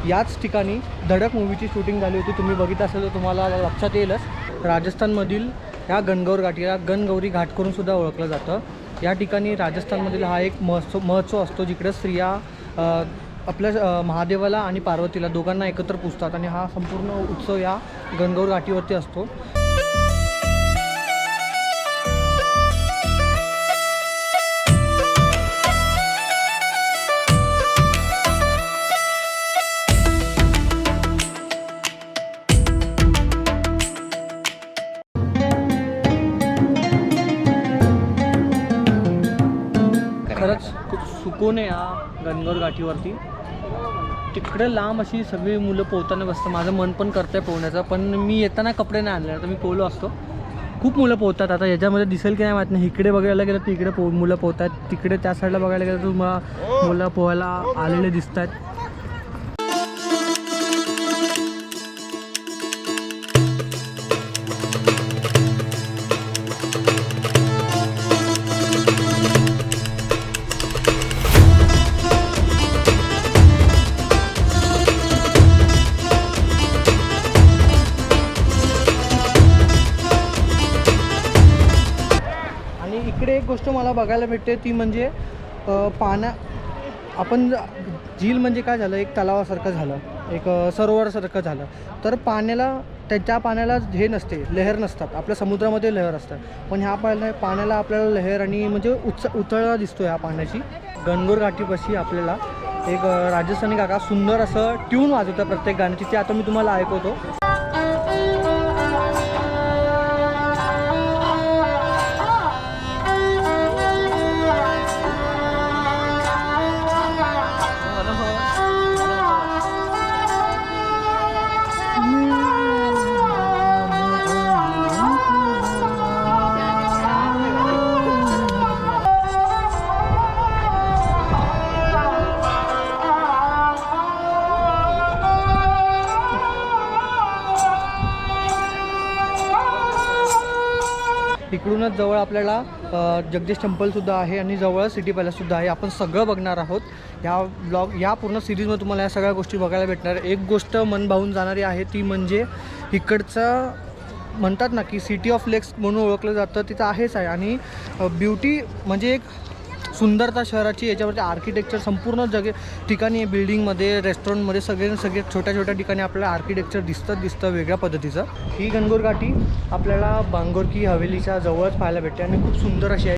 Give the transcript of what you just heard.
याच ठिकाणी धडक मूवीची शूटिंग झाली होती. तुम्ही बघितलं असेल तर तुम्हाला लक्षात येईलच. राजस्थानमधील ह्या गणगौर घाट या गणगौरी घाट करून सुद्धा ओळखलं जातं. या ठिकाणी राजस्थानमधील हा एक महोत्सव असतो जिकडे स्त्रिया आपल्या महादेवाला आणि पार्वतीला दोघांना एकत्र पुजतात आणि हा संपूर्ण उत्सव या गणगौर घाटीवरती असतो. खरंच खूप सुकून आहे या गणगौर घाटीवरती. तिकडे लांब अशी सगळी मुलं पोहताना बसतं. माझं मन पण करतं आहे पोहण्याचं, पण मी येताना कपडे नाही आणले तर मी पोहलो असतो. खूप मुलं पोहतात. आता याच्यामध्ये दिसेल की नाही माहीत नाही. इकडे बघायला गेलं तर इकडे मुलं पोहतात, तिकडे त्या साईडला बघायला गेलं तर मुलं पोहायला आलेले दिसत आहेत. इकडे एक गोष्ट मला बघायला भेटते ती म्हणजे आपण झील म्हणजे काय झालं, एक तलावासारखं झालं, एक सरोवरासारखं झालं. तर त्या पाण्याला हे नसते, लहर नसतात. आपल्या समुद्रामध्ये लहर असतात, पण ह्या पाण्याला आपल्याला लहर आणि म्हणजे उतळा दिसतो ह्या पाण्याची. गणगौर घाटीपाशी आपल्याला एक राजस्थानी काका सुंदर असं ट्यून वाजवतं प्रत्येक गाण्याची. ते आता मी तुम्हाला ऐकवतो. इकडूनच जवळ आपल्याला जगदीश टेम्पलसुद्धा आहे आणि जवळ सिटी पॅलेससुद्धा आहे. आपण सगळं बघणार आहोत या पूर्ण सिरीजमध्ये. तुम्हाला या सगळ्या गोष्टी बघायला भेटणार. एक गोष्ट मन भावून जाणारी आहे ती म्हणजे इकडचं म्हणतात ना की सिटी ऑफ लेक्स म्हणून ओळखलं जातं, तिथं आहेच आहे. आणि ब्युटी म्हणजे एक सुंदरता शहराची, याच्यावरती आर्किटेक्चर संपूर्ण ठिकाणी, बिल्डिंगमध्ये, रेस्टॉरंटमध्ये सगळे छोट्या छोट्या ठिकाणी आपल्याला आर्किटेक्चर दिसतं वेगळ्या पद्धतीचं. ही गणगौर घाटी आपल्याला बांगोर की हवेलीच्या जवळच पाहायला भेटते आणि खूप सुंदर अशी आहे.